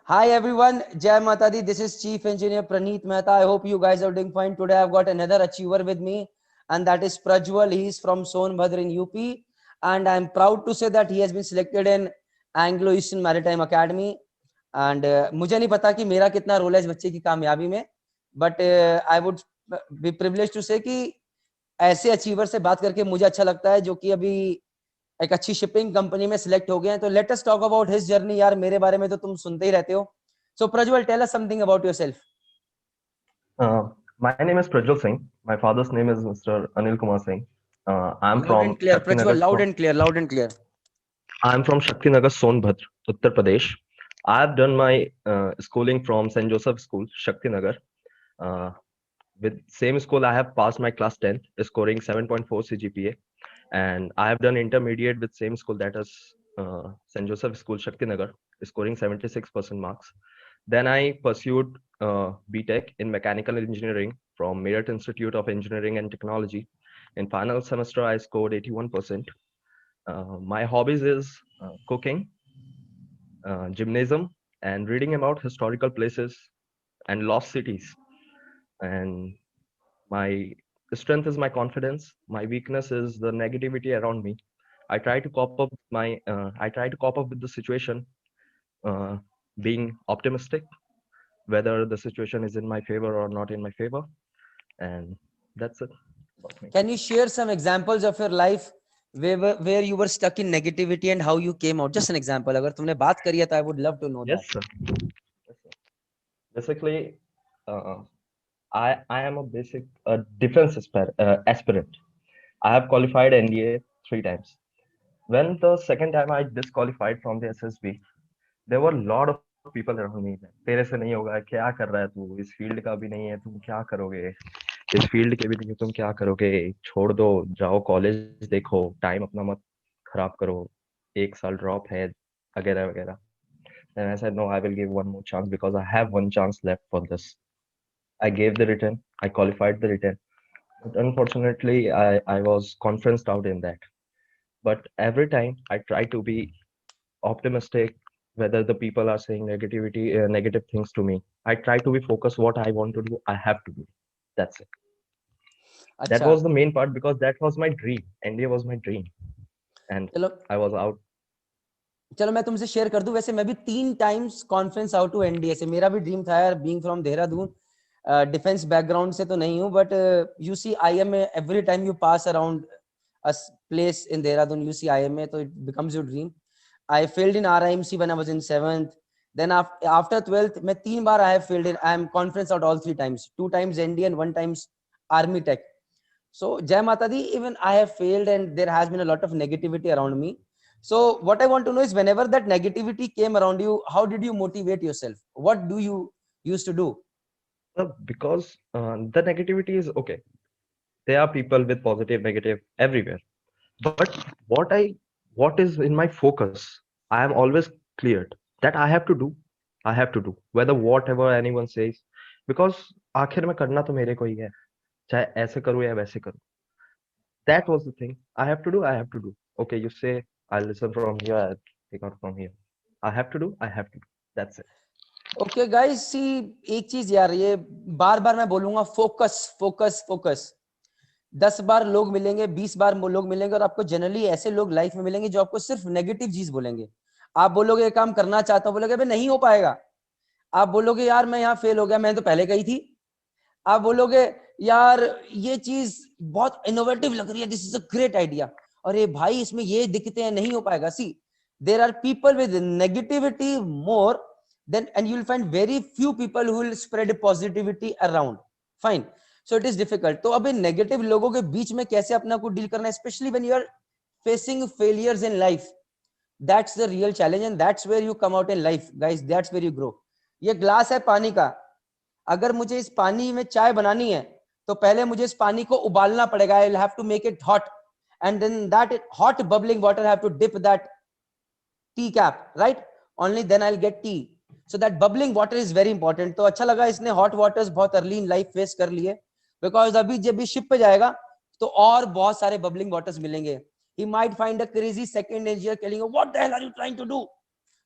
Hi everyone, Jai Mata Di. This is Chief Engineer Praneeth Mehta. I hope you guys are doing fine. Today I've got another achiever with me, and that is Prajwal. He is from Sonbhadra in UP, and I'm proud to say that he has been selected in Anglo Eastern Maritime Academy. And मुझे नहीं पता कि मेरा कितना role है इस बच्चे की कामयाबी में, but I would be privileged to say कि ऐसे अचीवर से बात करके मुझे अच्छा लगता है जो कि अभी एक अच्छी शिपिंग कंपनी में सिलेक्ट हो गए हैं. तो let us talk about his journey. यार मेरे बारे में तो तुम सुनते ही रहते हो. So Prajwal, tell us something about yourself. My name is Prajwal Singh. My father's name is Mr. Anil Kumar Singh. I'm loud and from clear Prajwal, Shaktinagar. Loud and clear, loud and clear. I'm from Shaktinagar, Sonbhadra, Uttar Pradesh. I've done my schooling from St. Joseph School, Shaktinagar. Uh, with same school, I have passed my class 10, scoring 7.4 CGPA, and I have done intermediate with same school, that is St. Joseph School, Shaktinagar, scoring 76% marks. Then I pursued BTech in mechanical engineering from Meerut Institute of Engineering and Technology. In final semester, I scored 81%. My hobbies is cooking, gymnasium, and reading about historical places and lost cities. And my strength is my confidence. My weakness is the negativity around me. I try to cope up with the situation, uh, being optimistic, whether the situation is in my favor or not in my favor. And that's it about me. Can you share some examples of your life where you were stuck in negativity and how you came out? Just an example. अगर तुमने बात करी है तो I would love to know that. Yes, sir. Yes, sir. Basically, uh, I am a defense aspirant. I have qualified NDA 3 times. When the second time I disqualified from the SSB, there were a lot of people around me. तेरे से नहीं होगा, क्या कर रहा है तू, इस फील्ड का भी नहीं है, तुम क्या करोगे, इस फील्ड के भी नहीं, तुम क्या करोगे, छोड़ दो, जाओ कॉलेज देखो, टाइम अपना मत खराब करो, 1 साल ड्रॉप है, वगैरह वगैरह. And I said, no, I will give one more chance because I have one chance left for this. I gave the written, I qualified the written, but unfortunately, I was conferenced out in that. But every time I try to be optimistic, whether the people are saying negative things to me, I try to be focused what I want to do, I have to do. That's it. That अच्छा, was the main part because that was my dream. India was my dream, and चलो I was out. चलो मैं तुमसे share कर दूं. वैसे मैं भी 3 times conference out to NDA से. मेरा भी ड्रीम था यार, being from Dehradun. Defence background से तो नहीं हूं, but you see IMA. Every time you pass around a place in Dehradun, you see IMA, तो it becomes your dream. I failed in RIMC when I was in 7th. Then after 12th मैं 3 बार I have failed in. I am conference out all 3 times, 2 times NDA and 1 times army tech. So Jai Mata Di, even I have failed and there has been a lot of negativity around me. So what I want to know is, whenever that negativity came around you, how did you motivate yourself? What do you used to do? Because the negativity is okay. There are people with positive, negative everywhere. But what is in my focus, I am always cleared that I have to do. I have to do whether whatever anyone says, because आखिर में करना तो मेरे को ही है, चाहे ऐसे करूँ या वैसे करूँ. That was the thing. I have to do. I have to do. Okay, you say I'll listen from here. I'll take out from here. I have to do. I have to do. That's it. Okay guys, see, एक चीज यार, ये बार बार मैं बोलूंगा, focus focus focus. 10 बार लोग मिलेंगे, 20 बार लोग मिलेंगे, और आपको जनरली ऐसे लोग लाइफ में मिलेंगे जो आपको सिर्फ नेगेटिव चीज बोलेंगे. आप बोलोगे ये काम करना चाहता हूँ, बोलोगे भाई नहीं हो पाएगा. आप बोलोगे यार मैं यहाँ फेल हो गया, मैंने तो पहले कही थी. आप बोलोगे यार ये चीज बहुत इनोवेटिव लग रही है, this is a great idea, अरे भाई इसमें ये दिखते हैं, नहीं हो पाएगा. See, there are people with negativity more than, and you will find very few people who will spread positivity around. Fine. So it is difficult. तो अब इन नेगेटिव लोगों के बीच में कैसे अपना को डील करना है, specially when you are facing failures in life. That's the real challenge and that's where you come out in life guys. That's where you grow. ये ग्लास है पानी का. अगर मुझे इस पानी में चाय बनानी है तो पहले मुझे इस पानी को उबालना पड़ेगा. I will have to make it hot, and then that hot bubbling water have to dip that tea cap, right? Only then I will get tea. So that bubbling water is very important. तो अच्छा लगा इसने hot waters बहुत early in life face कर लिए, because अभी जब भी शिप पे जाएगा तो और बहुत सारे बबलिंग वाटर्स मिलेंगे. He might find a crazy second engineer telling you, what the hell are you trying to do?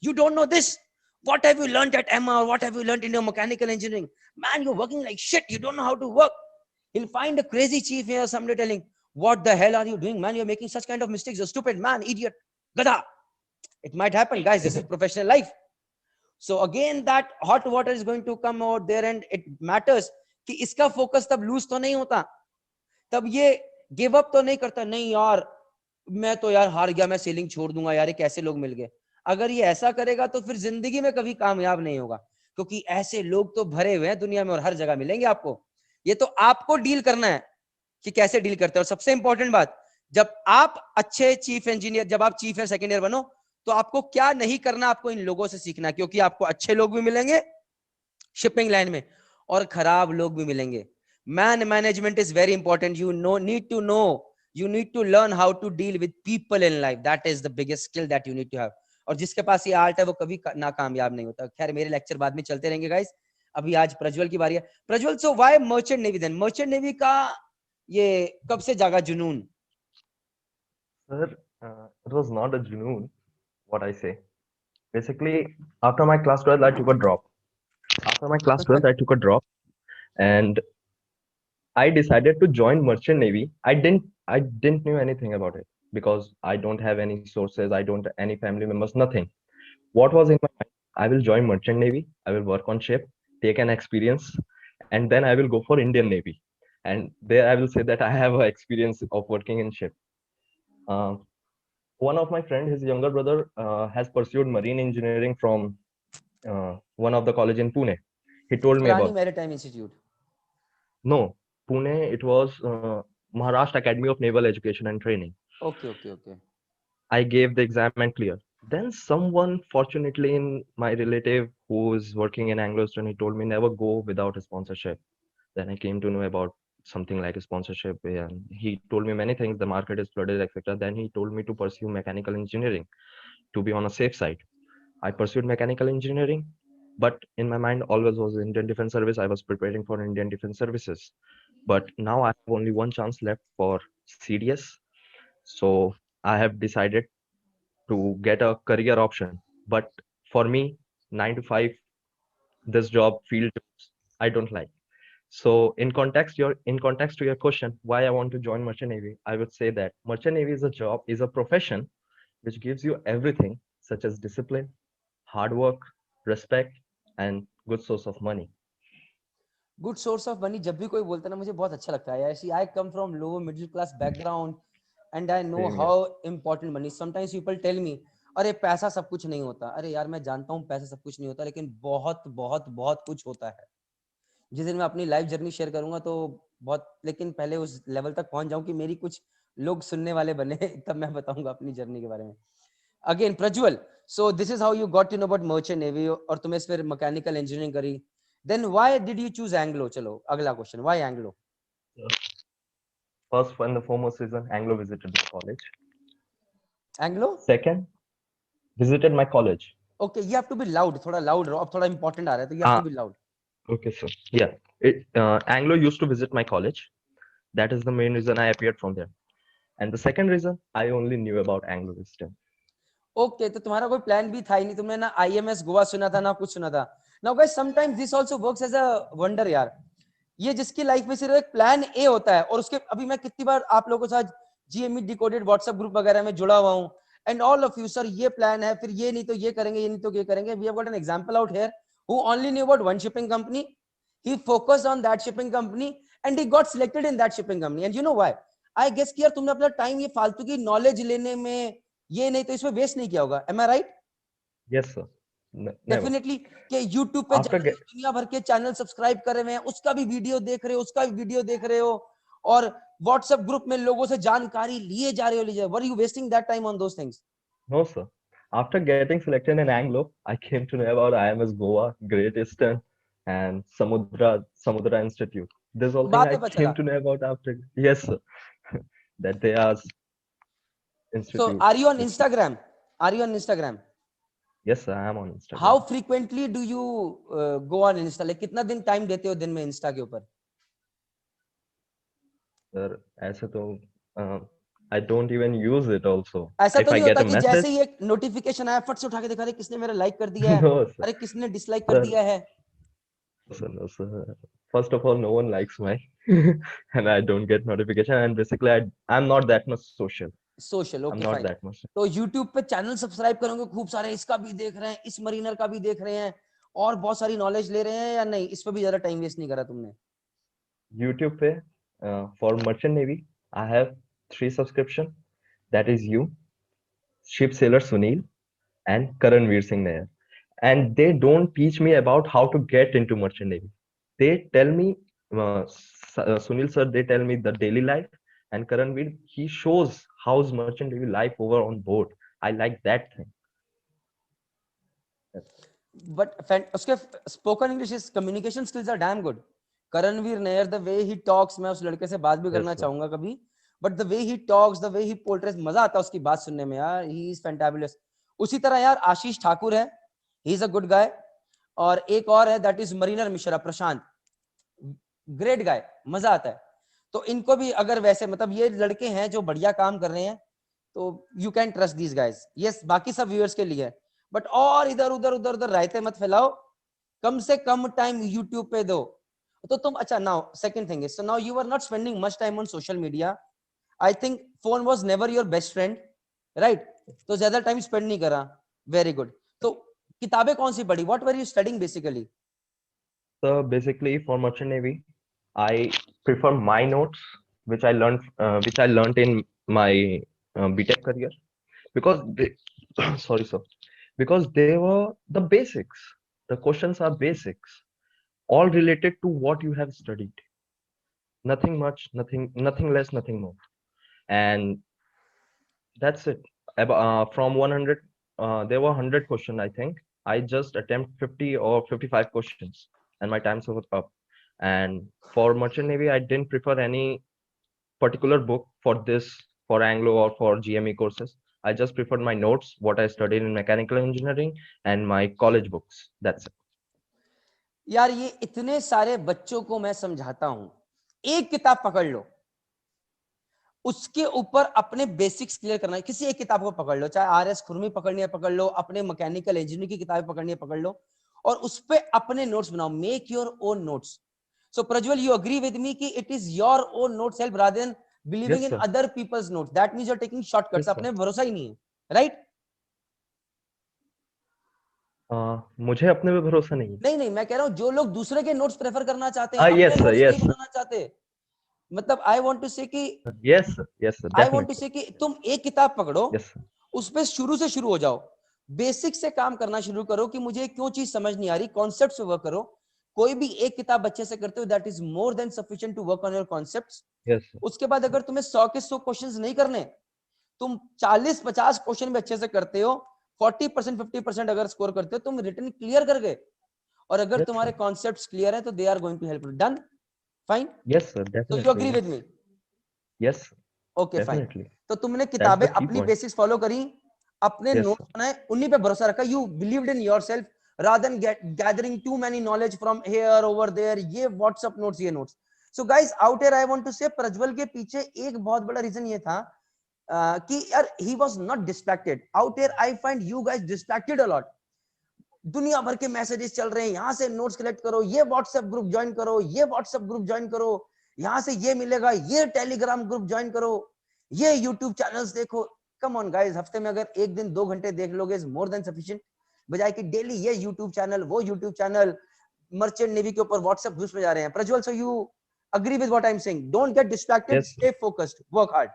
You don't know this. What have you learned at Emma, or what have you learned in your mechanical engineering? Man, you're working like shit. You don't know how to work. He'll find a crazy chief here, somebody telling, what the hell are you doing, man? You're making such kind of mistakes. You're stupid, man, idiot, gada. It might happen, guys. This is professional life. So again, that hot water is going to come out there, and it matters कि इसका focus तब lose तो नहीं होता, तब ये give up तो नहीं करता, नहीं यार मैं तो यार हार गया, मैं सेलिंग छोड़ दूंगा यार, ये कैसे लोग मिल गए। अगर ये ऐसा करेगा तो फिर जिंदगी में कभी कामयाब नहीं होगा, क्योंकि ऐसे लोग तो भरे हुए हैं दुनिया में और हर जगह मिलेंगे आपको। ये तो आपको डील करना है कि कैसे डील करते हैं। और सबसे इंपॉर्टेंट बात, जब आप अच्छे चीफ इंजीनियर, जब आप चीफ या सेकेंड ईयर बनो, तो आपको क्या नहीं करना, आपको इन लोगों से सीखना, क्योंकि आपको अच्छे लोग भी मिलेंगे शिपिंग लाइन में और खराब लोग भी मिलेंगे। Man management is very important. You need to know, you need to learn how to deal with people in life. That is the biggest skill that you need to have. और जिसके पास ये art है वो कभी नाकामयाब नहीं होता। खैर मेरे लेक्चर बाद में चलते रहेंगे गाइस, अभी आज प्रज्वल की बारी है। Prajwal, so why merchant navy then? Merchant navy का ये कब से जागा जुनून? Sir, it was not a junoon, what I say. Basically, after my class 12, I took a drop. After my class 12, I took a drop, and I decided to join Merchant Navy. I didn't knew anything about it because I don't have any sources. I don't any family members, nothing. What was in my mind? I will join Merchant Navy. I will work on ship, take an experience, and then I will go for Indian Navy. And there I will say that I have a experience of working in ship. Uh, One of my friend, his younger brother, has pursued marine engineering from one of the college in Pune. He told me Irani about. Maritime Institute? No, Pune. It was Maharashtra Academy of Naval Education and Training. Okay, okay, okay. I gave the exam and cleared. Then someone, fortunately, in my relative who is working in Anglo-Eastern, he told me never go without a sponsorship. Then I came to know about something like a sponsorship, and he told me many things. The market is flooded, etc. Then he told me to pursue mechanical engineering to be on a safe side. I pursued mechanical engineering, but in my mind always was Indian Defense Service. I was preparing for Indian Defense Services, but now I have only one chance left for CDS. So I have decided to get a career option. But for me, 9 to 5, this job field I don't like. So in context to your question, why I want to join Merchant Navy, I would say that Merchant Navy is a job, is a profession which gives you everything such as discipline, hard work, respect, and good source of money. Good source of money जब भी कोई बोलता है ना, मुझे बहुत अच्छा लगता है यार। See I come from low middle class background and I know Same here. How important money. Sometimes people tell me, अरे पैसा सब कुछ नहीं होता। अरे यार मैं जानता हूँ पैसा सब कुछ नहीं होता, लेकिन बहुत बहुत बहुत कुछ होता है। जिस दिन मैं अपनी लाइफ जर्नी शेयर करूंगा तो बहुत, लेकिन पहले उस लेवल तक पहुंच जाऊं कि मेरी कुछ लोग सुनने वाले बने, तब मैं बताऊंगा अपनी जर्नी के बारे में। Again Prajwal, so this is how you got to know about merchant navy, और तुमने फिर मैकेनिकल इंजीनियरिंग करी। Then why did you choose Anglo? चलो अगला question, why Anglo? First and the foremost reason, Anglo visited my college. Anglo? Second, visited my college. Okay, you have to be loud, थोड़ा loud रहो, अब थोड़ा important आ रहा है, तो you have to be loud. Okay, sir. Yeah, Anglo used to visit my college. That is the main reason I appeared from there. And the second reason, I only knew about Anglo Western. Okay, तो तुम्हारा कोई plan भी था ही नहीं, तुमने ना IMS Goa सुना था ना कुछ सुना था। Now guys, sometimes this also works as a wonder यार। ये जिसकी लाइफ में सिर्फ एक प्लान ए होता है, और उसके अभी मैं कितनी बार आप लोगों के साथ GME डिकोडेड व्हाट्सएप ग्रुप वगैरह में जुड़ा हुआ हूँ, and all of you sir ये प्लान है, फिर ये नहीं तो ये करेंगे, ये नहीं तो ये करेंगे। We have got an example out here who only knew about one shipping company, he focused on that shipping company and he got selected in that shipping company. And you know why? I guess कि यार तुमने अपना time ये फालतू की knowledge लेने में, ये नहीं तो इसमें वेस्ट नहीं किया होगा। Am I right? Yes, sir. Never. Definitely कि YouTube पे जा रहे हो, दुनिया भर के चैनल सब्सक्राइब कर रहे हैं, उसका भी वीडियो देख रहे हो, उसका भी वीडियो देख रहे हो, और व्हाट्सएप ग्रुप में लोगों से जानकारी लिए जा रहे हो। Were you wasting that time on those things? No, sir. After getting selected in Anglo, I came to know about IMS Goa, Great Eastern, and Samudra Institute. This whole thing बाद I में पता came चला। to know about after. Yes, sir. That they are So institute. are you on Instagram? Are you on Instagram? Yes, sir. I am on Instagram. How frequently do you go on Insta? Like कितना दिन time देते हो दिन में Insta के ऊपर? Sir ऐसे तो I don't even use it also. ऐसा तो If I नहीं get होता a कि जैसे message, ही एक नोटिफिकेशन आया फट से उठा के दिखा रहे किसने मेरा लाइक कर दिया है, no, sir. अरे किसने डिसलाइक कर Sir, दिया है? sir, no, sir. First of all, no one likes my, and I don't get notification. And basically, I'm not that much social. Social, I'm okay not fine. that much. तो YouTube पे channel subscribe करोगे खूब सारे, इसका भी देख रहे हैं, इस मरीनर का भी देख रहे हैं, और बहुत सारी नॉलेज ले रहे हैं या नहीं? इस पे भी ज्यादा टाइम वेस्ट नहीं करा तुमने? YouTube पे, for Merchant Navy, I have 3 subscription. That is you, Ship Sailor Sunil, and Karanveer Singh Nair. And they don't teach me about how to get into Merchant Navy. They tell me, Sunil sir, they tell me the daily life, and Karanveer, he shows how's Merchant Navy life over on board. I like that thing. But उसके spoken English communication skills are damn good. Karanveer Nair, the way he talks, मैं उस लड़के से बात भी करना Yes, sir. चाहूंगा कभी, but the way he talks, the way ही पोर्ट्रेस, मजा आता है उसकी बात सुनने में यार, ही इज फैंटाबुलस। उसी तरह यार आशीष ठाकुर है, he is a good guy. और एक और है, that is Mariner Mishra, Prashant, great guy, मजा आता है। तो इनको भी अगर वैसे मतलब ये लड़के हैं जो बढ़िया काम कर रहे हैं, तो you can trust these guys. Yes, बाकी सब व्यूअर्स के लिए, बट और इधर उधर उधर उधर रायते मत फैलाओ, कम से कम टाइम यूट्यूब पे दो। तो तुम, अच्छा now second thing is, so now you are not spending much time on social media. I think phone was never your best friend, right? तो ज्यादा टाइम स्पेंड नहीं करा, वेरी गुड। तो किताबें कौन सी पढ़ी? What were you studying basically? So basically, for Merchant Navy, I prefer my notes, which I learned in my BTech career, because they, sorry, sir, because they were the basics. The questions are basics, all related to what you have studied. Nothing much, nothing less, nothing more, and that's it. From 100, there were 100 questions, I think. I just attempt 50 or 55 questions, and my time's was up. And for Merchant Navy, I didn't prefer any particular book for this, for Anglo or for GME courses. I just preferred my notes, what I studied in mechanical engineering, and my college books. That's it. यार ये इतने सारे बच्चों को मैं समझाता हूं, एक किताब पकड़ लो, उसके ऊपर अपने बेसिक्स क्लियर करना है। किसी एक किताब को पकड़ लो, चाहे आर.एस. खुरमी पकड़नी है पकड़ लो, अपने मैकेनिकल इंजीनियरिंग की किताबें पकड़नी है पकड़ लो, और उस पे अपने नोट्स बनाओ। Make your own notes. So Prajwal, you agree with me कि it is your own notes help rather than believing Yes, in sir. Other people's notes. That means you are taking shortcuts, Yes, sir. अपने भरोसा ही नहीं है, right? मुझे अपने पे भरोसा नहीं है। नहीं नहीं, मैं कह रहा हूं जो लोग दूसरे के नोट्स प्रेफर करना चाहते हैं, अपने Yes, sir. नोट्स नहीं Yes, sir. बनाना चाहते, मतलब आई वांट टू से कि Yes, sir. Yes, sir. I want to Definitely. से कि तुम एक किताब पकड़ो, Yes, sir. उस पे शुरू से शुरू हो जाओ, बेसिक से काम करना शुरू करो कि मुझे क्यों चीज समझ नहीं आ रही, कॉन्सेप्ट से वर्क करो। कोई भी एक किताब बच्चे से करते हो, that is more than sufficient to work on your concepts. Yes, sir. उसके बाद अगर तुम्हें 100 के 100 क्वेश्चंस नहीं करने, तुम 40-50 क्वेश्चन भी अच्छे से करते हो, 40% 50% अगर स्कोर करते हो, तुम रिटर्न क्लियर कर गए। और अगर Yes, तुम्हारे sir. कॉन्सेप्ट्स क्लियर है तो they are going to help you. Done, fine. Yes, sir. तो you Definitely. Agree Yes. With me? Yes, sir. Okay fine. Definitely. तो तुमने That's किताबें the key अपनी point. बेसिक्स फॉलो करी, अपने Yes, नोट्स sir. बनाए, उन्हीं पे भरोसा रखा, you believed in yourself rather than gathering too many knowledge from here over there, ये व्हाट्सएप नोट्स, ये notes. So guys out here I want to say, Prajwal के पीछे एक बहुत बड़ा रीजन ये था कि यार he was not distracted. Out here I find you guys distracted a lot. दुनिया भर के मैसेजेस चल रहे हैं, यहाँ से नोट्स कलेक्ट करो, ये व्हाट्सएप ग्रुप ज्वाइन करो, ये व्हाट्सएप ग्रुप ज्वाइन करो, यहाँ से ये मिलेगा, ये टेलीग्राम ग्रुप ज्वाइन करो, ये यूट्यूब चैनल्स देखो। कम ऑन गाइस, हफ्ते में अगर 1 दिन 2 घंटे देख लोगे इज मोर देन सफिशिएंट, बजाय कि डेली ये यूट्यूब चैनल वो यूट्यूब चैनल, मर्चेंट नेवी के ऊपर व्हाट्सएप ग्रुप्स में जा रहे हैं। Prajwal, so you agree with what I am saying? Don't get distracted, Yes, sir. Stay focused, work hard.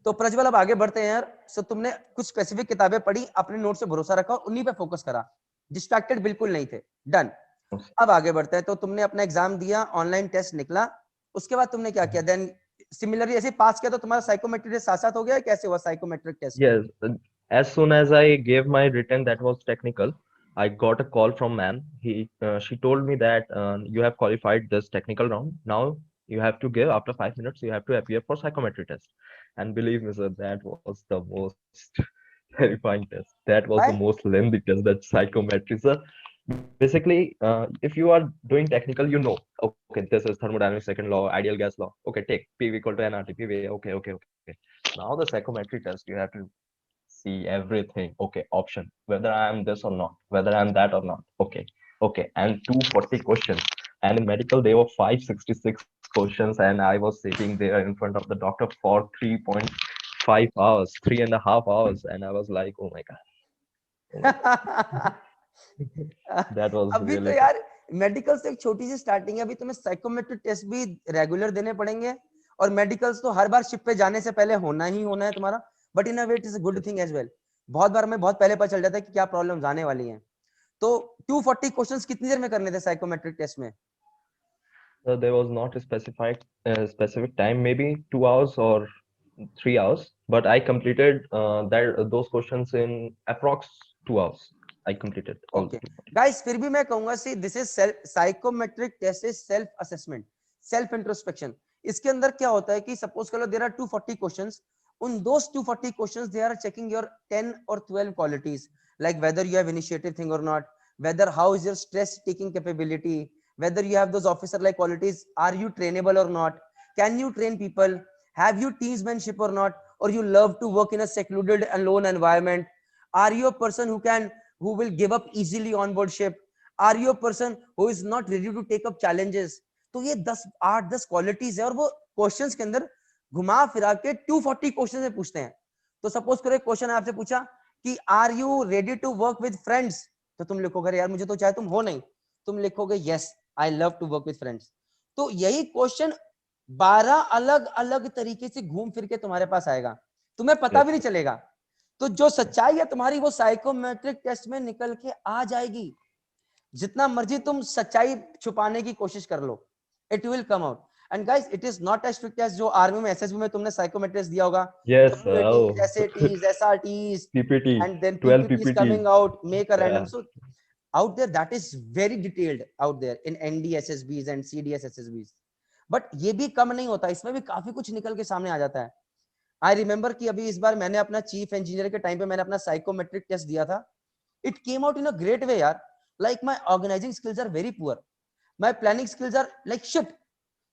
तो प्रज्वल अब आगे बढ़ते हैं यार। सो तुमने कुछ स्पेसिफिक किताबें पढ़ी, अपने नोट से भरोसा रखा और उन्हीं पे फोकस करा, डिस्ट्रैक्टेड बिल्कुल नहीं थे। डन। Yes, अब आगे बढ़ते हैं। तो तुमने अपना एग्जाम दिया, ऑनलाइन टेस्ट निकला, उसके बाद तुमने क्या किया? देन सिमिलरली ऐसे पास किया तो तुम्हारा साइकोमेट्रिक टेस्ट साथ साथ हो गया, कैसे हुआ psychometric test? yes. As soon as I gave my written, that was technical. I got a call from ma'am. She told me that you have qualified this technical round. Now you have to give after 5 minutes. You have to appear for psychometry test. And believe me, sir, that was the most terrifying test. That was the Why? most lengthy test. That psychometry, sir. Basically, if you are doing technical, you know, okay, this is thermodynamics second law, ideal gas law. Okay, take PV equal to nRT, PV. Okay. Now the psychometry test, you have to see everything. Okay, option, whether I am this or not, whether I am that or not. Okay, and 240 questions. And in medical, there were 566 questions, and I was sitting there in front of the doctor for 3.5 hours, 3.5 hours, and I was like, oh my god, oh my god, that was अभी तो really tough. यार medical से एक छोटी सी starting है, अभी तुम्हें psychometric test भी रेगुलर देने पड़ेंगे, और मेडिकल्स तो हर बार शिप पे जाने से पहले होना ही होना है तुम्हारा, but in a way it is a good thing as well. बहुत बार हमें बहुत पहले पता चल जाता है कि क्या प्रॉब्लम्स आने वाली हैं। तो 240 क्वेश्चंस कितनी देर में करने थे साइकोमेट्रिक टेस्ट में? So there was not a specific time, maybe 2 hours or 3 hours, but I completed those questions in approx 2 hours. I completed all okay the 240. Guys, फिर भी मैं कहूंगा see this is self psychometric test is self assessment, self introspection. इसके अंदर क्या होता है कि सपोज करो देयर आर 240 क्वेश्चंस, उन those 240 questions they are checking your 10 और 12 qualities, like whether you have initiative thing और not, whether how is your stress taking capability, whether you have those officer like qualities, are you trainable or not, can you train people, have you teamsmanship or not, or you love to work in a secluded and lone environment, are you a person who will give up easily on board ship, are you a person who is not ready to take up challenges। तो ये 10 qualities है, और वो questions के अंदर घुमा फिरा के 240 क्वेश्चन में पूछते हैं। तो सपोज करो एक क्वेश्चन आपसे पूछा कि are you ready to work with friends, तो तुम लिखोगे यार मुझे तो चाहे तुम हो नहीं, तुम लिखोगे yes I love to work with friends. तो यही क्वेश्चन 12 अलग अलग तरीके से घूम फिर के तुम्हारे पास आएगा, तुम्हें पता भी नहीं Yes. चलेगा। तो जो सच्चाई है तुम्हारी वो साइकोमेट्रिक टेस्ट में निकल के आ जाएगी। जितना मर्जी तुम सच्चाई छुपाने की कोशिश कर लो, it will come out. And guys it is not as strict as जो आर्मी में एसएसबी में तुमने साइकोमेट्रिक दिया होगा, Yes. WATs, Oh, SATs, SRTs, PPT, and then 12 PPTs PPTs. coming out, make a random. Yeah. So out there that is very detailed out there in NDSSBs and CDSSSBs, but ये भी कम नहीं होता, इसमें भी काफी कुछ निकल के सामने आ जाता है। आई रिमेंबर कि अभी इस बार मैंने अपना चीफ इंजीनियर के टाइम पे मैंने अपना साइकोमेट्रिक टेस्ट दिया था, it came out in a great way यार। Like my organising skills are very poor, my planning skills are like shit.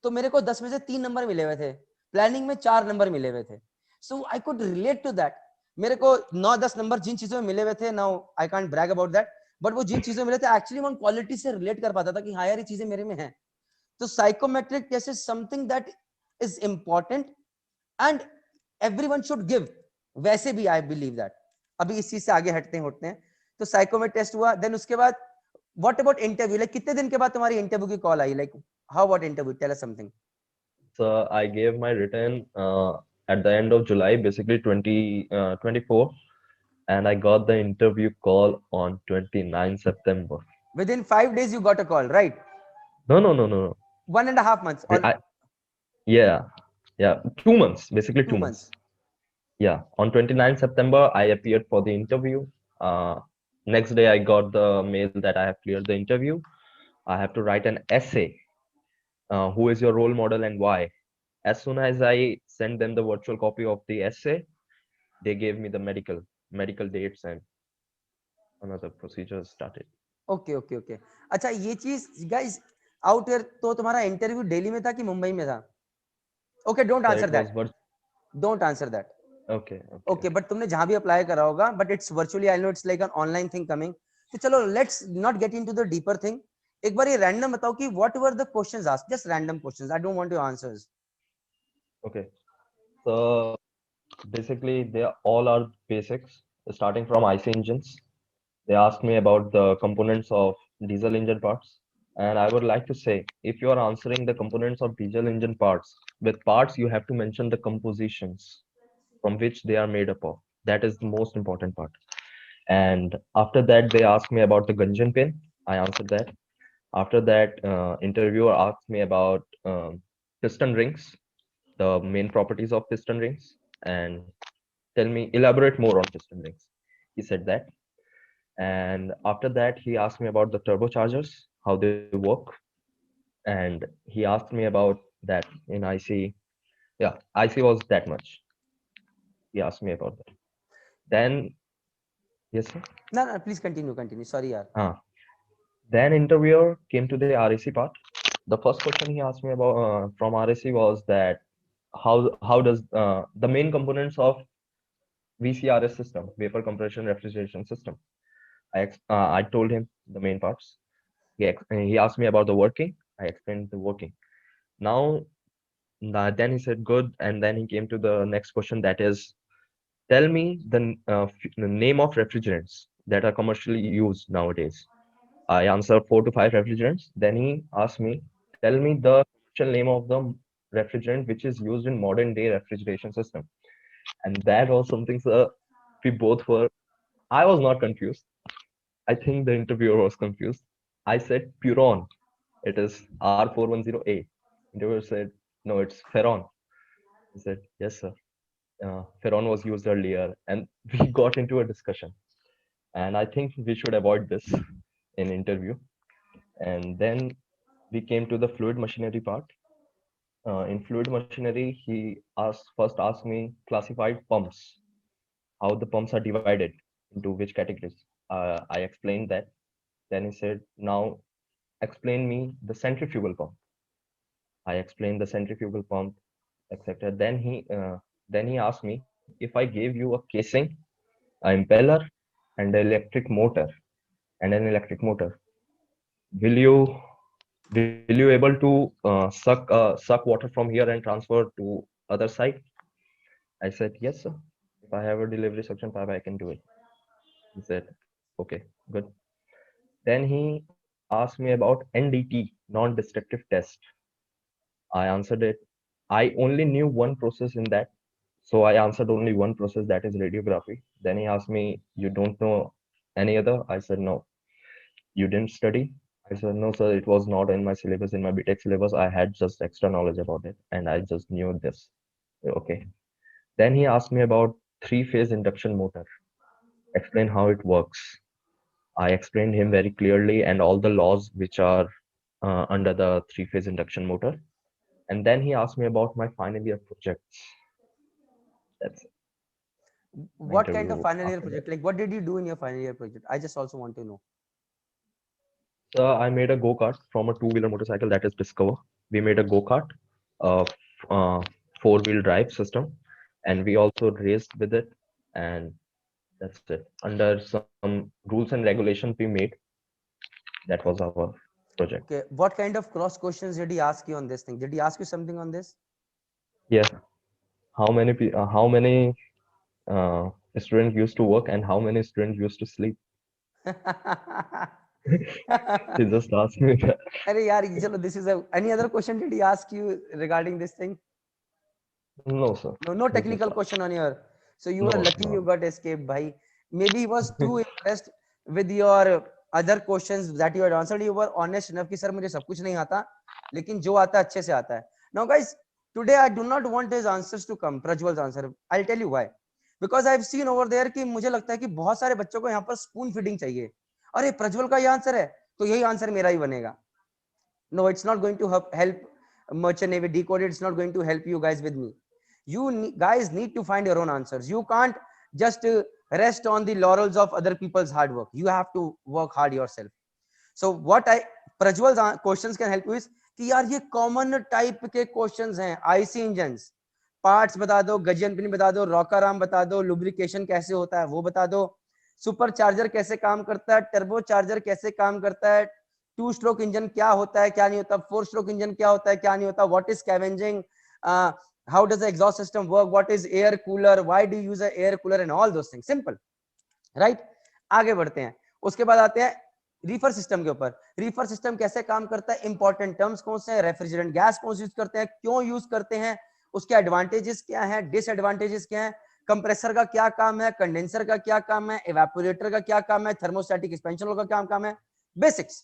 तो मेरे को 10 में से 3 नंबर मिले हुए थे, प्लानिंग में 4 नंबर मिले हुए थे। So I could relate to that. मेरे को 9-10 नंबर जिन चीजों में मिले हुए थे, now I can't brag about that, but वो जिन चीजों में मिले थे एक्चुअली मैं उन क्वालिटी से रिलेट कर पाता था कि हाँ यार ये चीजें मेरे में हैं। तो psychometric test is something that is important and everyone should give, वैसे भी आई बिलीव दैट। अभी इस चीज से आगे हटते हैं। तो साइकोमेट्रिक टेस्ट हुआ, देन उसके बाद व्हाट अबाउट इंटरव्यू, लाइक कितने दिन के बाद तुम्हारी इंटरव्यू की कॉल आई, like how about interview, tell us something. So I gave my written at the end of July, basically 2024, and I got the interview call on 29 September. Within 5 days you got a call, right? No. 1.5 months or Yeah, 2 months, basically 2 2 months? months. Yeah, on 29 September, I appeared for the interview. Next day, I got the mail that I have cleared the interview. I have to write an essay. Who is your role model and why? As soon as I sent them the virtual copy of the essay, they gave me the medical dates and another procedure started. Okay. अच्छा ये चीज guys out here, तो तुम्हारा interview Delhi में था कि मुंबई में था? Okay don't So answer it was that, don't answer that. okay. Okay but तुमने जहां भी अप्लाई करा होगा, but it's virtually, I know it's like an online thing coming. तो चलो let's not get into the deeper thing. एक बार ये random बताओ कि what were the questions asked, just random questions, I don't want your answers. Okay. So basically, they all are basics, starting from IC engines. They asked me about the components of diesel engine parts. And I would like to say, if you are answering the components of diesel engine parts, with parts, you have to mention the compositions from which they are made up of. That is the most important part. And after that, they asked me about the Gungeon pin. I answered that. After that, interviewer asked me about piston rings, the main properties of piston rings, and elaborate more on piston rings. He said that. And after that, he asked me about the turbochargers, how they work. And he asked me about that in IC. Yeah, IC was that much. He asked me about that. Then, yes, sir. No, no, please continue, sorry yaar। हाँ, Then interviewer came to the RAC part. The first question he asked me about from RAC was that how does the main components of VCRS system, vapor compression refrigeration system. I told him the main parts. He asked me about the working. I explained the working. Now then he said good, and then he came to the next question, that is, tell me the name of refrigerants that are commercially used nowadays. I answered 4 to 5 refrigerants. Then he asked me, tell me the commercial name of the refrigerant which is used in modern day refrigeration system. And that was something, sir, we both were. I was not confused. I think the interviewer was confused. I said Puron. It is R410A. Interviewer said, no, it's Ferron. He said, yes, sir. Ferron was used earlier. And we got into a discussion. And I think we should avoid this in interview. And then we came to the fluid machinery part. In fluid machinery, he first asked me classified pumps, how the pumps are divided into which categories. I explained that. Then he said, now explain me the centrifugal pump. I explained the centrifugal pump, etc. Then he asked me if I gave you a casing, an impeller, and an electric motor, will you able to suck water from here and transfer to other side? I said, yes, sir. If I have a delivery suction pipe, I can do it. He said, okay, good. Then he asked me about NDT, non-destructive test. I answered it. I only knew one process in that. So I answered only one process, that is radiography. Then he asked me, you don't know any other? I said, no. You didn't study? I said, no, sir, it was not in my syllabus, in my BTech syllabus. I had just extra knowledge about it and I just knew this. Okay. Then he asked me about three-phase induction motor. Explain how it works. I explained him very clearly and all the laws which are under the three-phase induction motor. And then he asked me about my final year projects. That's it. My What kind of interview final year after that. project? Like, what did you do in your final year project? I just also want to know. So I made a go-kart from a two-wheeler motorcycle, that is Discover. We made a go-kart, of four-wheel drive system, and we also raced with it. And that's it. Under some rules and regulations we made, that was our project. Okay, what kind of cross questions did he ask you on this thing? Did he ask you something on this? Yeah. How many students used to work and how many students used to sleep? He just asked me that. Arey yaar, chalo, this is a any other question did he ask you regarding this thing? No, sir. No He just technical asked. question on your. So you were No, lucky you no. got escaped, bhai. Maybe he was too impressed with your other questions that you had answered. You were honest enough कि sir मुझे सब कुछ नहीं आता, लेकिन जो आता है अच्छे से आता है. Now guys, today I do not want his answers to come. Prajwal's answer. I'll tell you why. Because I've seen over there कि मुझे लगता है कि बहुत सारे बच्चों को यहाँ पर spoon feeding चाहिए. अरे प्रज्वल का ये आंसर है, तो यही आंसर मेरा ही बनेगा. No, it's not going to help Merchant Navy Decoded. It's not going to help you guys with me. You guys need to find your own answers. You can't just rest on the laurels of other people's hard work. You have to work hard yourself. So what Prajwal's questions can help you is कि यार ये common type के questions हैं. IC engines, parts बता दो, गजियन pin बता दो, रॉकाराम बता दो, लुब्रिकेशन कैसे होता है वो बता दो, सुपर चार्जर कैसे काम करता है, टर्बो चार्जर कैसे काम करता है, टू स्ट्रोक इंजन क्या होता है क्या नहीं होता, फोर स्ट्रोक इंजन क्या होता है क्या नहीं होता, what is scavenging, how does the exhaust system work, what is air cooler, why do you use an air cooler and all those things. Simple, right? आगे बढ़ते हैं. उसके बाद आते हैं रीफर सिस्टम के ऊपर. रीफर सिस्टम कैसे काम करता है, इंपॉर्टेंट टर्म्स कौन से हैं, रेफ्रिजरेंट गैस कौन सी यूज करते हैं, क्यों यूज करते हैं, उसके एडवांटेजेस क्या हैं, डिसएडवांटेजेस क्या हैं, कंप्रेसर का क्या काम है, कंडेंसर का क्या काम है, इवेपोरेटर का क्या काम है, थर्मोस्टैटिक एक्सपेंशन का क्या काम है, बेसिक्स.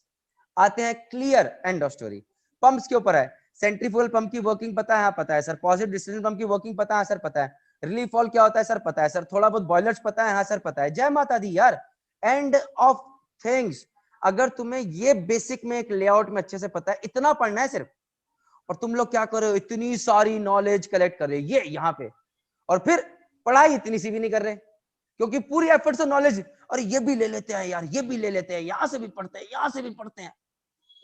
आते हैं clear end of story. Pumps के ऊपर है. सेंट्रीफ्यूगल पंप की वर्किंग पता है? हाँ पता है सर. पॉजिटिव डिस्प्लेसमेंट पंप की वर्किंग पता है सर? पता है. रिलीफ वॉल्व क्या होता है सर? पता है सर. थोड़ा बहुत बॉयलर्स पता है? हाँ सर पता है. जय माता दी यार. End of things. अगर तुम्हें ये बेसिक में एक लेआउट में अच्छे से पता है, इतना पढ़ना है सिर्फ, और तुम लोग क्या कर रहे हो, इतनी सारी नॉलेज कलेक्ट कर रहे हो ये यहाँ पे, और फिर पढ़ाई इतनी सी भी नहीं कर रहे. क्योंकि पूरी एफर्ट्स और नॉलेज, और ये भी ले लेते हैं यार, ये भी ले लेते हैं, यहां से भी पढ़ते हैं, यहां से भी पढ़ते हैं।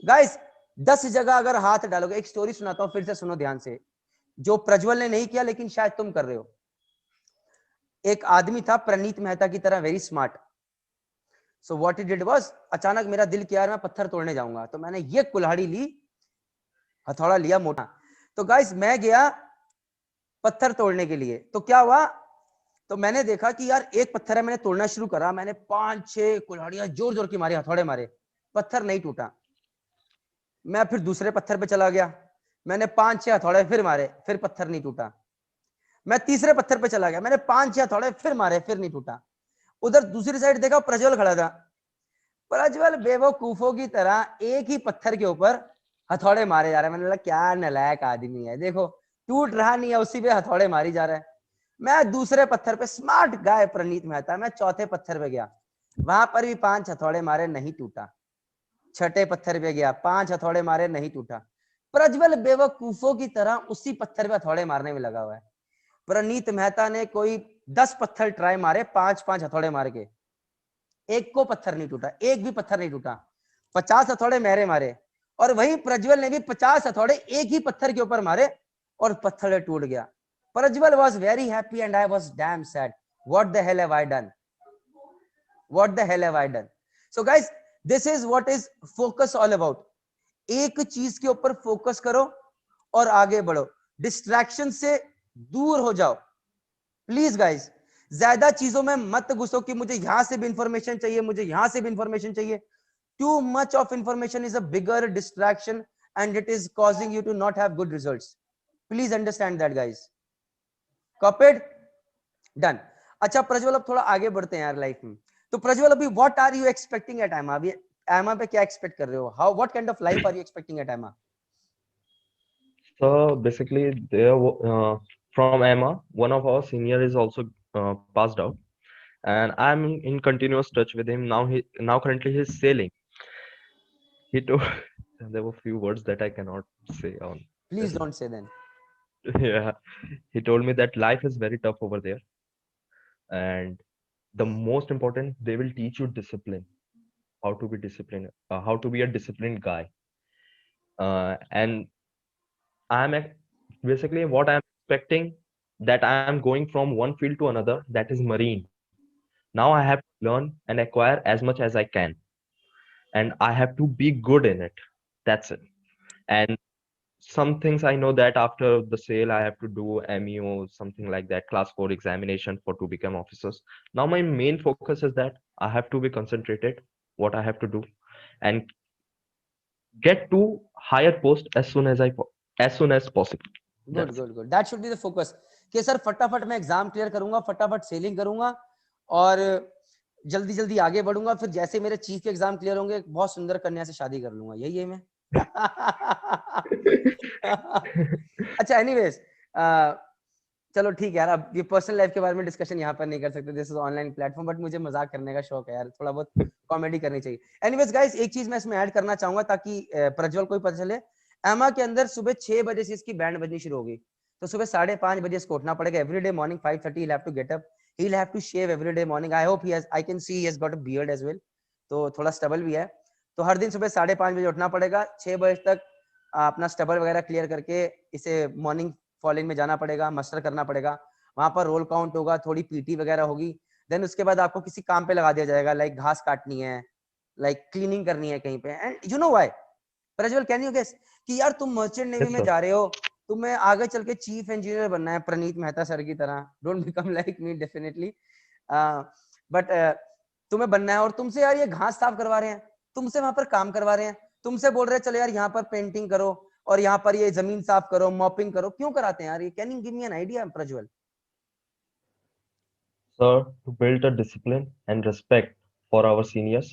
गाइस 10 जगह अगर हाथ डालोगे, एक स्टोरी सुनाता हूं, फिर से सुनो ध्यान से, जो प्रज्वल ने नहीं किया लेकिन शायद तुम कर रहे हो। एक आदमी था प्रणीत मेहता की तरह, very smart. So what he did was, अचानक मेरा दिल किया मैं पत्थर तोड़ने जाऊंगा, तो मैंने ये कुल्हाड़ी ली, हथौड़ा लिया मोटा। तो गाइस मैं गया पत्थर तोड़ने के लिए, तो क्या हुआ, तो मैंने देखा कि यार एक पत्थर है, मैंने तोड़ना शुरू करा, मैंने 5-6 कुल्हाड़ियां जोर जोर की मारी, हथौड़े मारे, पत्थर नहीं टूटा। मैं फिर दूसरे पत्थर पे चला गया, मैंने 5-6 हथौड़े फिर मारे, फिर पत्थर नहीं टूटा। मैं तीसरे पत्थर पे चला गया, मैंने 5-6 हथौड़े फिर मारे, फिर नहीं टूटा। उधर दूसरी साइड देखा, प्रज्वल खड़ा था। प्रज्वल बेवकूफों की तरह एक ही पत्थर के ऊपर हथौड़े मारे जा रहे हैं। मैंने बोला क्या नालायक आदमी है, देखो टूट रहा नहीं है, उसी पे हथौड़े मारी जा रहा है। मैं दूसरे पत्थर पे, स्मार्ट गाय प्रणीत मेहता, मैं चौथे पत्थर पे गया, वहां पर भी 5 हथौड़े मारे, नहीं टूटा। छठे पत्थर पे गया, 5 हथौड़े मारे, नहीं टूटा। प्रज्वल बेवकूफों की तरह उसी पत्थर पे हथौड़े मारने में लगा हुआ है। प्रणीत मेहता ने कोई 10 पत्थर ट्राई मारे, 5-5 हथौड़े मार के, एक को पत्थर नहीं टूटा, एक भी पत्थर नहीं टूटा। 50 हथौड़े मेरे मारे, और वही प्रज्वल ने भी 50 हथौड़े एक ही पत्थर के ऊपर मारे, और पत्थर टूट गया। Prajwal was very happy and I was damn sad. What the hell have I done? What the hell have I done? So guys, this is what is focus all about. एक चीज के ऊपर फोकस करो और आगे बढ़ो, डिस्ट्रैक्शन से दूर हो जाओ। प्लीज गाइस, ज्यादा चीजों में मत घुसो कि मुझे यहां से भी इंफॉर्मेशन चाहिए, मुझे यहां से भी इंफॉर्मेशन चाहिए। Too much of information is a bigger distraction and it is causing you to not have good results. Please understand that guys. Copied, done. अच्छा प्रज्वल, अब थोड़ा आगे बढ़ते हैं यार लाइफ में। तो प्रज्वल, अभी what are you expecting at एमा? अभी एमा पे क्या एक्सपेक्ट कर रहे हो? How, what kind of life are you expecting at एमा? So basically, from Emma, one of our senior is also passed out, and I'm in continuous touch with him now. Now currently he's sailing. He told there were few words that I cannot say on Please this. don't say then. Yeah, he told me that life is very tough over there, and the most important, they will teach you discipline, how to be disciplined, how to be a disciplined guy. And basically what I'm expecting, that I am going from one field to another, that is marine. Now I have to learn and acquire as much as I can, and I have to be good in it. That's it. And some things I know that after the sale I have to do MEO, something like that, class 4 examination for to become officers. Now my main focus is that I have to be concentrated what I have to do and get to higher post as soon as possible. Good That's it. Good good, that should be the focus कि sir फटाफट मैं exam clear करूंगा, फटाफट selling करूंगा और जल्दी जल्दी आगे बढ़ूंगा, फिर जैसे मेरे चीफ के एग्जाम क्लियर होंगे बहुत सुंदर कन्या से शादी कर लूंगा, यही है मैं। अच्छा एनीवेज, चलो ठीक है यार, अब ये पर्सनल लाइफ के बारे में डिस्कशन यहाँ पर नहीं कर सकते, this is online platform, but मुझे मजाक करने का शौक है यार, थोड़ा बहुत कॉमेडी करनी चाहिए। एनीवेज गाइस, एक चीज मैं इसमें ऐड करना चाहूंगा ताकि प्रज्वल को भी पता चले, एमा के अंदर सुबह 6 बजे से इसकी बैंड बजनी शुरू होगी, तो सुबह 5:30 बजे इसको उठना पड़ेगा, everyday morning 5:30 he'll have to get up, he'll have to shave every day morning, I hope I can see he has got a beard as well, तो थोड़ा स्टबल भी है, तो हर दिन सुबह 5:30 बजे उठना पड़ेगा, 6 बजे तक अपना स्टबल वगैरह क्लियर करके इसे मॉर्निंग फॉलोइंग में जाना पड़ेगा, मस्टर करना पड़ेगा, वहां पर रोल काउंट होगा, थोड़ी पीटी वगैरह होगी, देन उसके बाद आपको किसी काम पे लगा दिया जाएगा, लाइक घास काटनी है, लाइक क्लीनिंग करनी है कहीं पे, and you know why Prajwal, can you guess कि यार तुम मर्चेंट नेवी Yes, में sir. जा रहे हो, तुम्हें आगे चल के चीफ इंजीनियर बनना है प्रणीत मेहता सर की तरह, don't become like me definitely, but तुम्हें बनना है, और तुमसे यार ये घास साफ करवा रहे हैं, तुमसे वहां पर काम करवा रहे हैं, तुमसे बोल रहे हैं चलो यार यहाँ पर पेंटिंग करो और यहाँ पर ये जमीन साफ करो, मॉपिंग करो, क्यों कराते हैं यार ये? Can you give me an idea Prajwal? Sir, to build a discipline and respect for our seniors,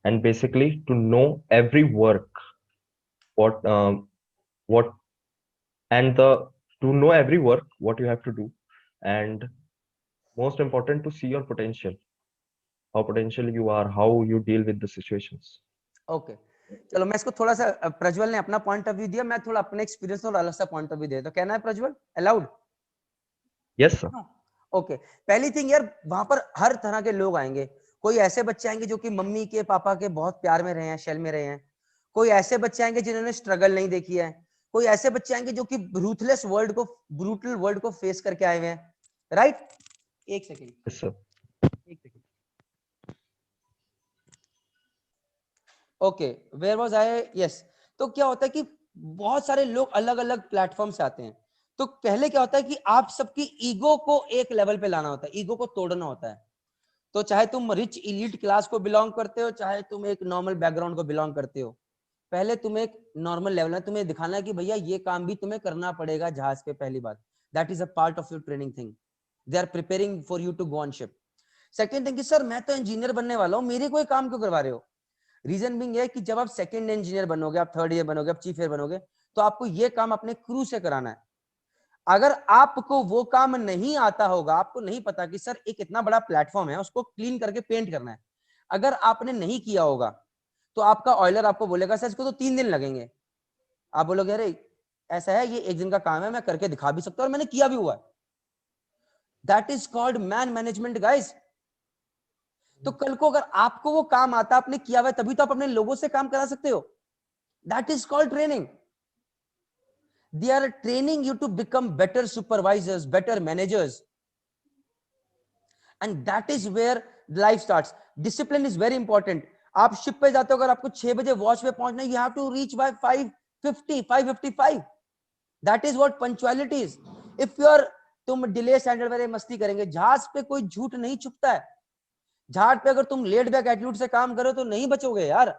and basically to know every work, what what and the to know every work what you have to do, and most important to see your potential, how potential you are, how you deal with the situations. Okay चलो, मैं इसको थोड़ा सा, प्रज्वल ने अपना point of view दिया, मैं थोड़ा अपने एक्सपीरियंस और अलग सा पॉइंट ऑफ व्यू दे, तो कहना है Prajwal, allowed? Yes, sir. Okay पहली थिंग यार, वहां पर हर तरह के लोग आएंगे। कोई ऐसे बच्चे आएंगे जो कि मम्मी के पापा के बहुत प्यार में रहे हैं, शेल में रहे हैं। कोई ऐसे बच्चे आएंगे जिन्होंने स्ट्रगल नहीं देखी है। कोई ऐसे बच्चे आएंगे जो कि रूथलेस वर्ल्ड को, ब्रूटल वर्ल्ड को फेस करके आए हुए हैं, राइट? एक सेकेंड, Yes, sir. एक second. Okay, where was I? Yes. तो क्या होता है कि बहुत सारे लोग अलग अलग प्लेटफॉर्म से आते हैं। तो पहले क्या होता है कि आप सबकी ईगो को एक लेवल पे लाना होता है, ईगो को तोड़ना होता है। तो चाहे तुम रिच इलीट क्लास को बिलोंग करते हो, चाहे तुम एक नॉर्मल बैकग्राउंड को बिलोंग करते हो, पहले तुम्हें एक नॉर्मल लेवल में तुम्हें दिखाना है कि भैया ये काम भी तुम्हें करना पड़ेगा जहाज पे। पहली बात, that is a part of your training thing, they are preparing for you to go on ship. Second thing, sir मैं तो इंजीनियर बनने वाला हूँ, मेरे कोई काम क्यों करवा रहे हो? रीजन बिंग है कि जब आप सेकंड इंजीनियर बनोगे, आप थर्ड ईयर बनोगे, आप चीफ ईयर बनोगे, तो आपको ये काम अपने क्रू से कराना है। अगर आपको वो काम नहीं आता होगा, आपको नहीं पता कि सर एक इतना बड़ा प्लेटफॉर्म है, उसको क्लीन करके पेंट करना है, अगर आपने नहीं किया होगा, तो आपका ऑयलर आपको बोलेगा सर इसको तो 3 दिन लगेंगे। आप बोलोगे अरे ऐसा है, ये एक दिन का काम है, मैं करके दिखा भी सकता हूँ और मैंने किया भी हुआ है। That is called man management guys. तो कल को अगर आपको वो काम आता, आपने किया हुआ है, तभी तो आप अपने लोगों से काम करा सकते हो। That is called training. They are training you to become better supervisors, better managers. And that is where life starts. Discipline is very important. आप शिप पे जाते हो, अगर आपको 6 बजे वॉच पे पहुंचना है, you have to reach by 5:50, 5:55. That is what punctuality is. If you are, तुम डिले स्टैंडर्ड वाले मस्ती करेंगे, जहाज पे कोई झूठ नहीं छुपता है। जहाज पे अगर तुम लेट बैक एटीट्यूड से काम करो तो नहीं बचोगे यार।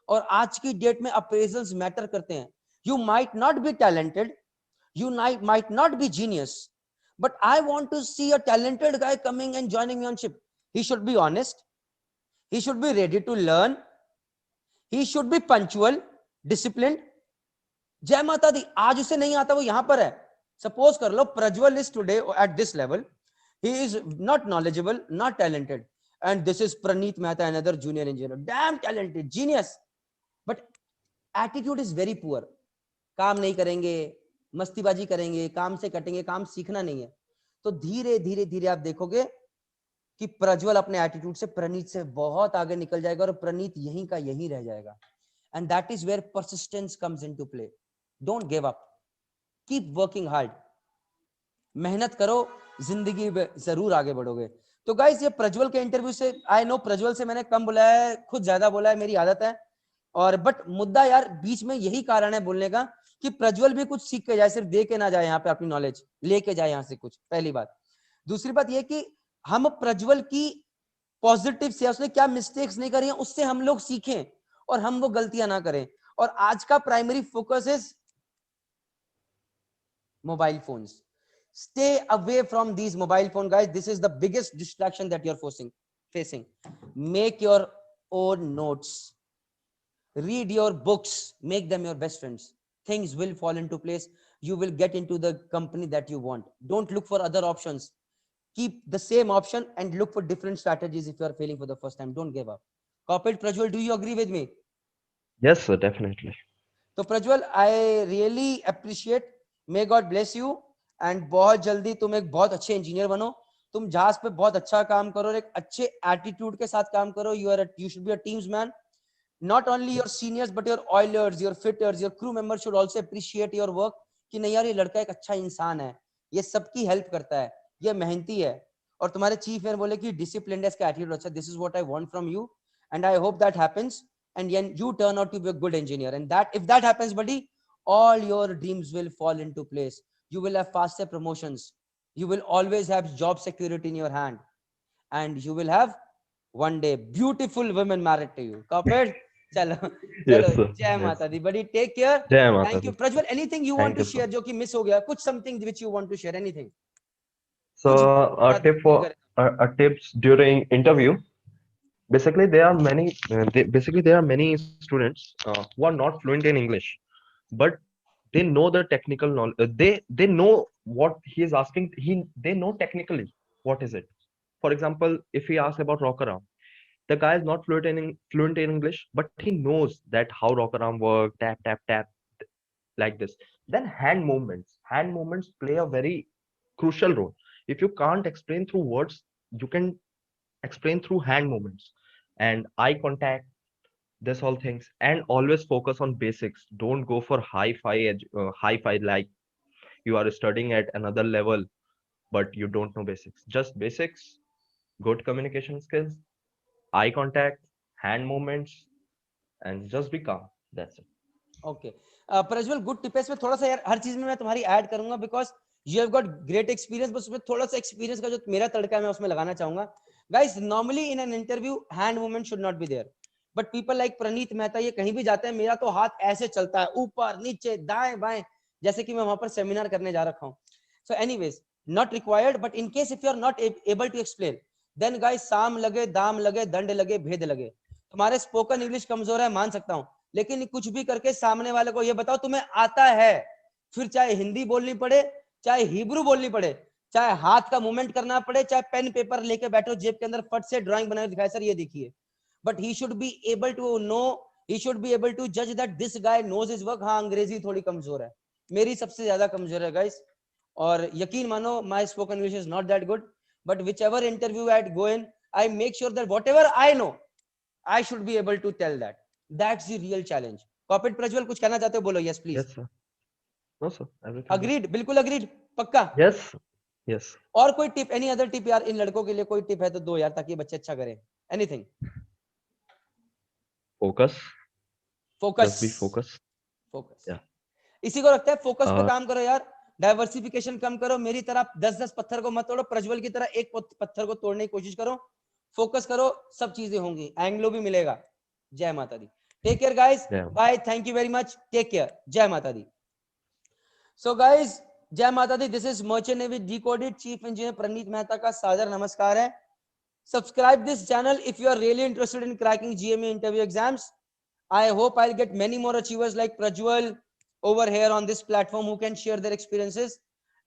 और आज की डेट में अप्रेजल्स मैटर करते हैं। You might not be talented, you might not be genius, but I want to see a talented guy coming and joining me on ship. He should be honest, he should be ready to learn, he should be punctual, disciplined. जय माता दी। आज उसे नहीं आता, वो यहां पर है। सपोज कर लो Prajwal is today at this level, he is not knowledgeable, not talented, and this is Praneeth Mehta, another junior engineer, damn talented, genius, but attitude is very poor. काम नहीं करेंगे, मस्तीबाजी करेंगे, काम से कटेंगे, काम सीखना नहीं है। तो धीरे धीरे धीरे आप देखोगे कि प्रज्वल अपने एटीट्यूड से प्रणीत से बहुत आगे निकल जाएगा और प्रणीत यहीं का यहीं रह जाएगा। And that is where persistence comes into play. Don't give up, keep working hard, मेहनत करो, जिंदगी में जरूर आगे बढ़ोगे। तो गाइस ये प्रज्वल के इंटरव्यू से, आई नो प्रज्वल से मैंने कम बुलाया है, खुद ज्यादा बोला है, मेरी आदत है। और बट मुद्दा यार बीच में यही कारण है बोलने का कि प्रज्वल भी कुछ सीख के जाए, सिर्फ दे के ना जाए यहाँ पे अपनी नॉलेज लेके जाए यहाँ से कुछ, पहली बात। दूसरी बात यह कि हम प्रज्वल की पॉजिटिव से, उसने क्या मिस्टेक्स नहीं करी हैं उससे हम लोग सीखें और हम वो गलतियां ना करें। और आज का primary focus is mobile phones. Stay away from these mobile phone guys. This is the biggest distraction that you're facing. Make your own notes, read your books, make them your best friends. Things will fall into place. You will get into the company that you want. Don't look for other options. Keep the same option and look for different strategies. If you are failing for the first time, don't give up. Corporate Prajwal, do you agree with me? Yes, sir, definitely. तो Prajwal I really appreciate, may God bless you, and बहुत जल्दी तुम एक बहुत अच्छे engineer बनो। तुम जहाज पे बहुत अच्छा काम करो और एक अच्छे एटीट्यूड के साथ काम करो। You should be a team's man. Not only your seniors but your oilers, your fitters, your crew members should also appreciate your work कि नहीं यार ये लड़का एक अच्छा इंसान है, ये सबकी हेल्प करता है, ये मेहनती है। और तुम्हारे चीफ मैन बोले कि डिसिप्लिन्ड है, इसका एटीट्यूड अच्छा, this is what I want from you and I hope that happens and then you turn out to be a good engineer. And that if that happens buddy, all your dreams will fall into place. You will have faster promotions, you will always have job security in your hand, and you will have one day beautiful women married to you. Copied? Chalo Yes, chalo, sir. jai Yes. mata di buddy, take care. Jai Mata Thank Di. you Prajwal. Anything you want Thank to you, sir. share jo ki miss ho gaya, kuch something which you want to share, anything So kuch a tip for a tips during interview. Basically, there are many students who are not fluent in English, but they know the technical knowledge. They know what he is asking. They know technically what is it. For example, if he asks about rocker arm, the guy is not fluent in English, but he knows that how rocker arm work, tap tap tap, like this. Then hand movements play a very crucial role. If you can't explain through words, you can explain through hand movements and eye contact, this all things. And always focus on basics. Don't go for hi-fi like you are studying at another level, but you don't know basics. Just basics, good communication skills, eye contact, hand movements, and just be calm. That's it. Okay Prajwal, good tip है। इसमें थोड़ा सा यार हर चीज में मैं तुम्हारी add करूंगा because you have got great experience, बस उसमें थोड़ा सा एक्सपीरियंस का जो मेरा तड़का है मैं उसमें लगाना चाहूंगा। Guys, normally in an interview hand movement should not be there, but people like Praneet Mehta, ये कहीं भी जाते हैं मेरा तो हाथ ऐसे चलता है, ऊपर नीचे दाएं बाएं, जैसे कि मैं वहां पर सेमिनार करने जा रखा हूँ। So anyways, not required, but in case if you are not able to explain, then guys साम लगे, दाम लगे, दंड लगे, भेद लगे। तुम्हारे स्पोकन इंग्लिश कमजोर है, मान सकता हूँ, लेकिन कुछ भी करके सामने वाले को ये बताओ तुम्हें आता है, फिर चाहे हिंदी बोलनी पड़े, चाहे हिब्रू बोलनी पड़े, चाहे हाथ का मूवमेंट करना पड़े, चाहे पेन पेपर लेके बैठो जेब के अंदर, फट से ड्राइंग बना दिखाए सर ये देखिए, but he should be able to know, he should be able to जज that this guy knows his work. हाँ, अंग्रेजी थोड़ी कमजोर है, मेरी सबसे ज्यादा कमजोर है गाइस, और यकीन मानो my spoken English is not that good, but whichever interview I go in, I make sure that whatever I know I should be able to tell that. That's the real challenge. Corporate Prajwal कुछ कहना चाहते हो, बोलो। Yes please. Yes, sir. No, sir. Everything good. Agreed, बिल्कुल agreed, पक्का। Yes, yes. और कोई tip, any other tip यार, इन लड़कों के लिए कोई टिप है तो दो यार, ताकि बच्चे अच्छा करें। Anything. Focus. Focus, Just be focused. Focus, Yeah. इसी को रखता है, फोकस पे Uh, काम करो यार, डाइवर्सिफिकेशन कम करो, मेरी तरह 10-10 पत्थर को मत तोड़ो, प्रज्वल की तरह एक पत्थर को तोड़ने की कोशिश करो, फोकस करो, सब चीजें होंगी, एंग्लो भी मिलेगा। जय माता दी। Take care guys, yeah. Bye, thank you very much, take care, जय माता दी। सो गाइस, जय माता दी, this is merchant navy decoded, chief engineer Praneet Mehta का सादर नमस्कार है। Subscribe this channel if you are really interested in cracking GME interview exams. I hope I'll get many more achievers like Prajwal over here on this platform who can share their experiences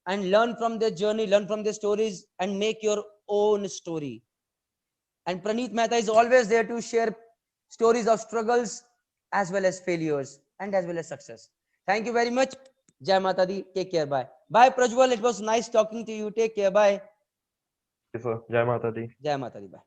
and learn from their journey, learn from their stories, and make your own story. And Praneeth Mehta is always there to share stories of struggles as well as failures and as well as success. Thank you very much. Jai Mata Di. Take care. Bye. Bye, Prajwal. It was nice talking to you. Take care. Bye. Yes, sir. Jai Mata Di. Jai Mata Di. Bye.